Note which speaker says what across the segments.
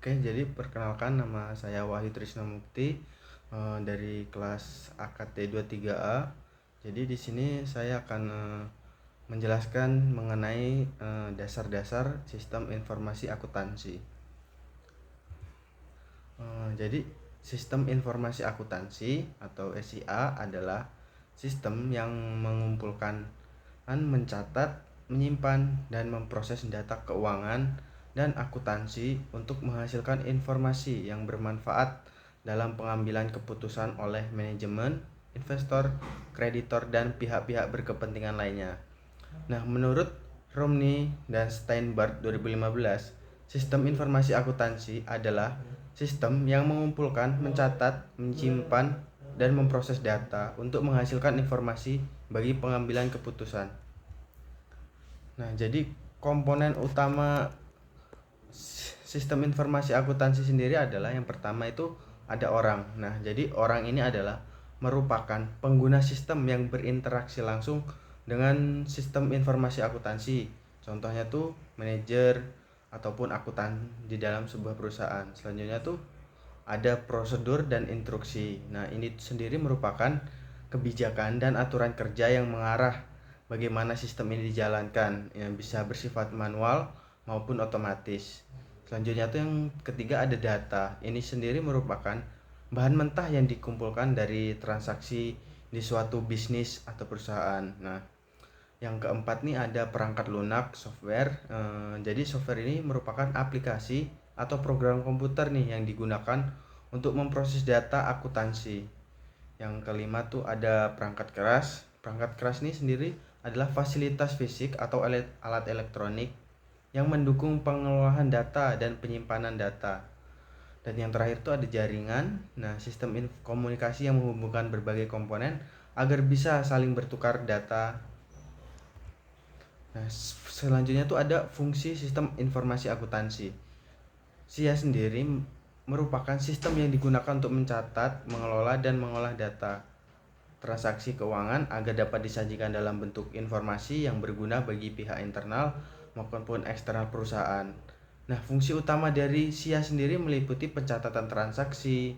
Speaker 1: Oke, jadi perkenalkan nama saya Wahyu Trisna Mukti dari kelas AKT 23A. Jadi di sini saya akan menjelaskan mengenai dasar-dasar sistem informasi akuntansi. Jadi sistem informasi akuntansi atau SIA adalah sistem yang mengumpulkan, mencatat, menyimpan, dan memproses data keuangan dan akuntansi untuk menghasilkan informasi yang bermanfaat dalam pengambilan keputusan oleh manajemen, investor, kreditor, dan pihak-pihak berkepentingan lainnya. Nah, menurut Romney dan Steinberg 2015, sistem informasi akuntansi adalah sistem yang mengumpulkan, mencatat, menyimpan, dan memproses data untuk menghasilkan informasi bagi pengambilan keputusan. Nah, jadi komponen utama sistem informasi akuntansi sendiri adalah yang pertama itu ada orang. Nah, jadi orang ini adalah merupakan pengguna sistem yang berinteraksi langsung dengan sistem informasi akuntansi. Contohnya tuh manajer ataupun akuntan di dalam sebuah perusahaan. Selanjutnya tuh ada prosedur dan instruksi. Nah, ini sendiri merupakan kebijakan dan aturan kerja yang mengarah bagaimana sistem ini dijalankan, yang bisa bersifat manual maupun otomatis. Selanjutnya tuh yang ketiga ada data. Ini sendiri merupakan bahan mentah yang dikumpulkan dari transaksi di suatu bisnis atau perusahaan. Nah, yang keempat nih ada perangkat lunak software. Jadi software ini merupakan aplikasi atau program komputer nih yang digunakan untuk memproses data akuntansi. Yang kelima tuh ada perangkat keras. Perangkat keras ini sendiri adalah fasilitas fisik atau alat elektronik yang mendukung pengelolaan data dan penyimpanan data. Dan yang terakhir itu ada jaringan. Nah, sistem komunikasi yang menghubungkan berbagai komponen agar bisa saling bertukar data. Nah, selanjutnya tuh ada fungsi sistem informasi akuntansi. SIA sendiri merupakan sistem yang digunakan untuk mencatat, mengelola, dan mengolah data transaksi keuangan agar dapat disajikan dalam bentuk informasi yang berguna bagi pihak internal maupun eksternal perusahaan. Nah, fungsi utama dari SIA sendiri meliputi pencatatan transaksi,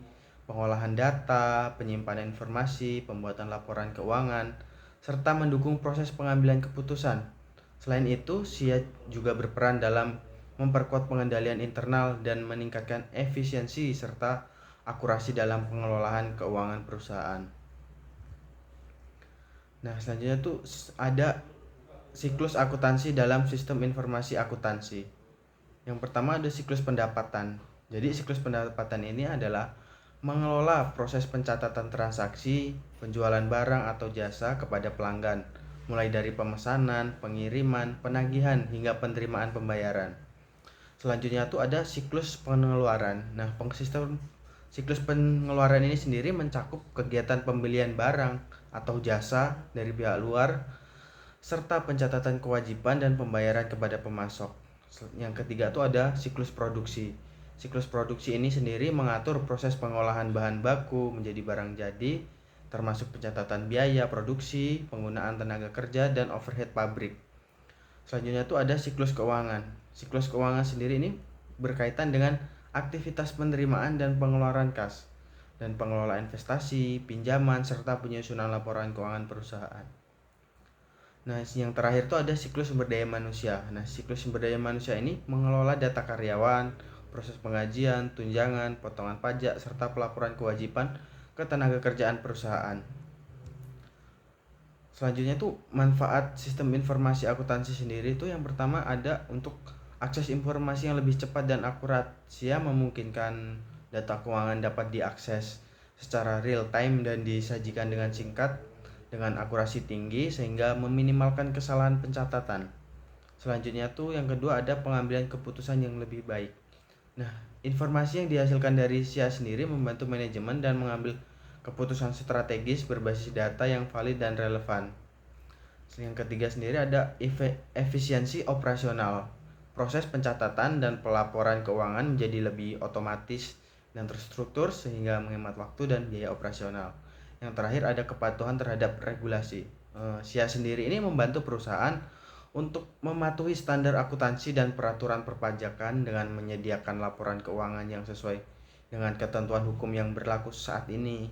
Speaker 1: pengolahan data, penyimpanan informasi, pembuatan laporan keuangan, serta mendukung proses pengambilan keputusan. Selain itu, SIA juga berperan dalam memperkuat pengendalian internal dan meningkatkan efisiensi serta akurasi dalam pengelolaan keuangan perusahaan. Nah, selanjutnya tuh ada siklus akuntansi dalam sistem informasi akuntansi. Yang pertama ada siklus pendapatan. Jadi siklus pendapatan ini adalah mengelola proses pencatatan transaksi, penjualan barang atau jasa kepada pelanggan, mulai dari pemesanan, pengiriman, penagihan hingga penerimaan pembayaran. Selanjutnya tuh ada siklus pengeluaran. Nah, siklus pengeluaran ini sendiri mencakup kegiatan pembelian barang atau jasa dari pihak luar serta pencatatan kewajiban dan pembayaran kepada pemasok. Yang ketiga tuh ada siklus produksi. Siklus produksi ini sendiri mengatur proses pengolahan bahan baku menjadi barang jadi, termasuk pencatatan biaya produksi, penggunaan tenaga kerja, dan overhead pabrik. Selanjutnya tuh ada siklus keuangan. Siklus keuangan sendiri ini berkaitan dengan aktivitas penerimaan dan pengeluaran kas, dan pengelola investasi, pinjaman, serta penyusunan laporan keuangan perusahaan. Nah, yang terakhir tuh ada siklus sumber daya manusia. Nah, siklus sumber daya manusia ini mengelola data karyawan, proses penggajian, tunjangan, potongan pajak, serta pelaporan kewajiban ke tenaga kerjaan perusahaan. Selanjutnya tuh manfaat sistem informasi akuntansi sendiri itu yang pertama ada untuk akses informasi yang lebih cepat dan akurat. SIA memungkinkan data keuangan dapat diakses secara real time dan disajikan dengan singkat dengan akurasi tinggi sehingga meminimalkan kesalahan pencatatan. Selanjutnya tuh yang kedua ada pengambilan keputusan yang lebih baik. Nah, informasi yang dihasilkan dari SIA sendiri membantu manajemen dan mengambil keputusan strategis berbasis data yang valid dan relevan. Yang ketiga sendiri ada efisiensi operasional. Proses pencatatan dan pelaporan keuangan menjadi lebih otomatis dan terstruktur sehingga menghemat waktu dan biaya operasional. Yang terakhir ada kepatuhan terhadap regulasi. SIA sendiri ini membantu perusahaan untuk mematuhi standar akuntansi dan peraturan perpajakan dengan menyediakan laporan keuangan yang sesuai dengan ketentuan hukum yang berlaku saat ini.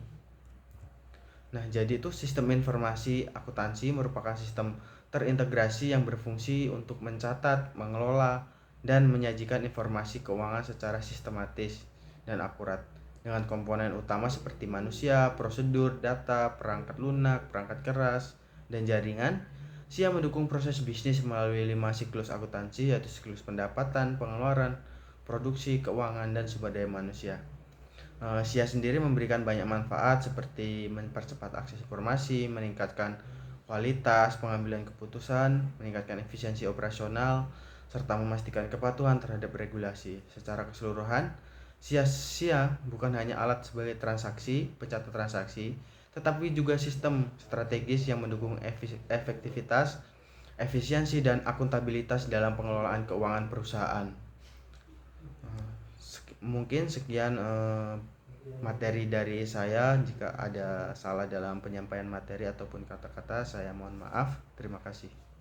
Speaker 1: Nah, jadi itu sistem informasi akuntansi merupakan sistem terintegrasi yang berfungsi untuk mencatat, mengelola, dan menyajikan informasi keuangan secara sistematis dan akurat dengan komponen utama seperti manusia, prosedur, data, perangkat lunak, perangkat keras, dan jaringan. SIA mendukung proses bisnis melalui 5 siklus akuntansi, yaitu siklus pendapatan, pengeluaran, produksi, keuangan, dan sumber daya manusia. SIA sendiri memberikan banyak manfaat seperti mempercepat akses informasi, meningkatkan kualitas pengambilan keputusan, meningkatkan efisiensi operasional, serta memastikan kepatuhan terhadap regulasi. Secara keseluruhan, SIA bukan hanya alat sebagai pencatat transaksi, tetapi juga sistem strategis yang mendukung efektivitas, efisiensi, dan akuntabilitas dalam pengelolaan keuangan perusahaan. Mungkin sekian materi dari saya. Jika ada salah dalam penyampaian materi ataupun kata-kata, saya mohon maaf. Terima kasih.